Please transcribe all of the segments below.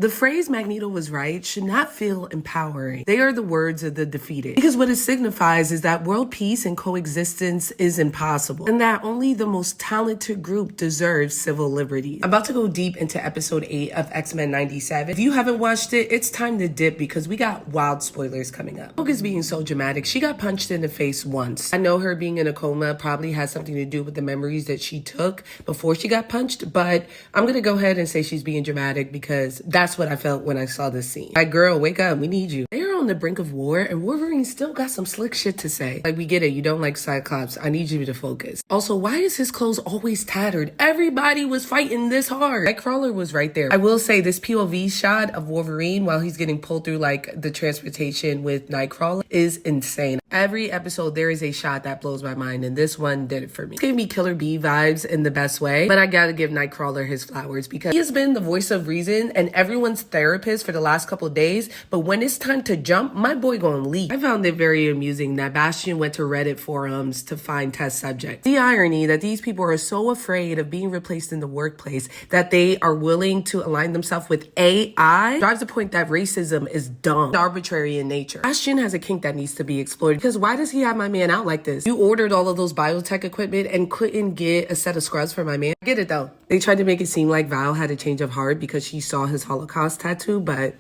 The phrase Magneto was right should not feel empowering. They are the words of the defeated. Because what it signifies is that world peace and coexistence is impossible, and that only the most talented group deserves civil liberty. I'm about to go deep into episode 8 of X-Men 97. If you haven't watched it, it's time to dip because we got wild spoilers coming up. Hope is being so dramatic. She got punched in the face once. I know her being in a coma probably has something to do with the memories that she took before she got punched, but I'm gonna go ahead and say she's being dramatic because that's what I felt when I saw this scene. Like, girl, wake up, we need you. They're on the brink of war and Wolverine still got some slick shit to say. Like, we get it, you don't like Cyclops, I need you to focus. Also, why is his clothes always tattered? Everybody was fighting this hard. Nightcrawler was right there. I will say this POV shot of Wolverine while he's getting pulled through like the transportation with Nightcrawler is insane. Every episode there is a shot that blows my mind, and this one did it for me. It gave me Killer Bee vibes in the best way, but I gotta give Nightcrawler his flowers because he has been the voice of reason and everyone's therapist for the last couple of days, but when it's time to jump, my boy gonna leave. I found it very amusing that Bastian went to Reddit forums to find test subjects. The irony that these people are so afraid of being replaced in the workplace that they are willing to align themselves with AI drives the point that racism is dumb and arbitrary in nature. Bastian has a kink that needs to be explored because why does he have my man out like this? You ordered all of those biotech equipment and couldn't get a set of scrubs for my man? I get it though. They tried to make it seem like Val had a change of heart because she saw his Holocaust tattoo, but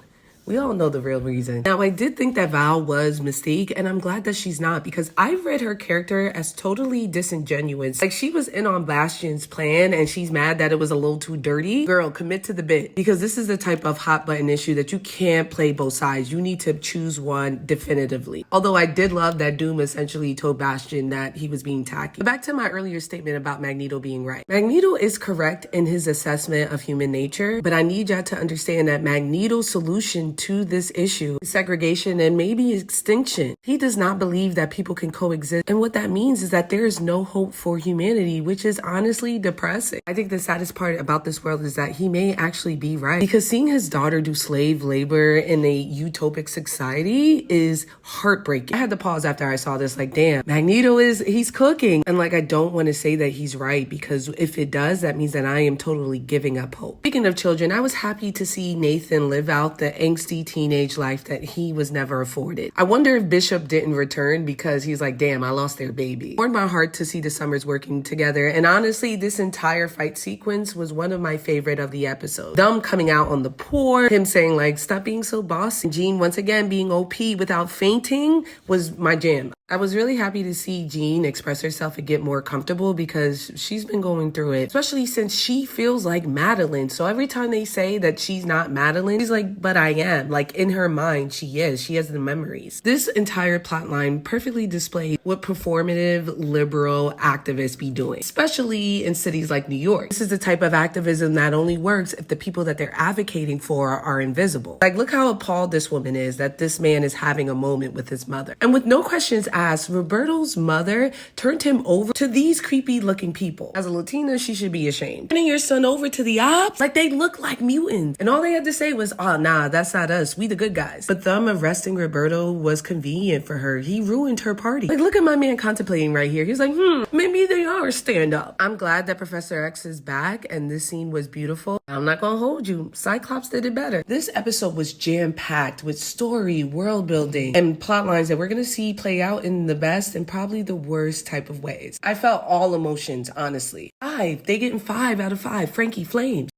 we all know the real reason. Now, I did think that Val was Mystique, and I'm glad that she's not because I read her character as totally disingenuous. Like, she was in on Bastian's plan and she's mad that it was a little too dirty. Girl, commit to the bit because this is the type of hot button issue that you can't play both sides. You need to choose one definitively. Although I did love that Doom essentially told Bastian that he was being tacky. But back to my earlier statement about Magneto being right. Magneto is correct in his assessment of human nature, but I need y'all to understand that Magneto's solution to this issue is segregation and maybe extinction. He does not believe that people can coexist, and what that means is that there is no hope for humanity, which is honestly depressing. I think the saddest part about this world is that he may actually be right, because seeing his daughter do slave labor in a utopic society is heartbreaking. I had to pause after I saw this, like, damn, Magneto he's cooking. And like, I don't want to say that he's right, because if it does, that means that I am totally giving up hope. Speaking of children, I was happy to see Nathan live out the angsty teenage life that he was never afforded. I wonder if Bishop didn't return because he's like, damn, I lost their baby. It warmed my heart to see the Summers working together, and honestly, this entire fight sequence was one of my favorite of the episode. Them coming out on the porch, him saying like, stop being so bossy. Jean once again being OP without fainting was my jam. I was really happy to see Jean express herself and get more comfortable because she's been going through it, especially since she feels like Madeline. So every time they say that she's not Madeline, she's like, but I am. Like, in her mind, she is. She has the memories. This entire plotline perfectly displays what performative liberal activists be doing, especially in cities like New York. This is the type of activism that only works if the people that they're advocating for are invisible. Like, look how appalled this woman is that this man is having a moment with his mother. And with no questions asked, Roberto's mother turned him over to these creepy looking people. As a Latina, she should be ashamed. Turning your son over to the ops? Like, they look like mutants. And all they had to say was, oh, nah, that's not us. We the good guys. But them arresting Roberto was convenient for her. He ruined her party. Like, look at my man contemplating right here. He's like, maybe they are stand up. I'm glad that Professor X is back and this scene was beautiful. I'm not gonna hold you. Cyclops did it better. This episode was jam-packed with story, world building, and plot lines that we're gonna see play out in the best and probably the worst type of ways. I felt all emotions, honestly. They getting 5 out of 5. Frankie Flames.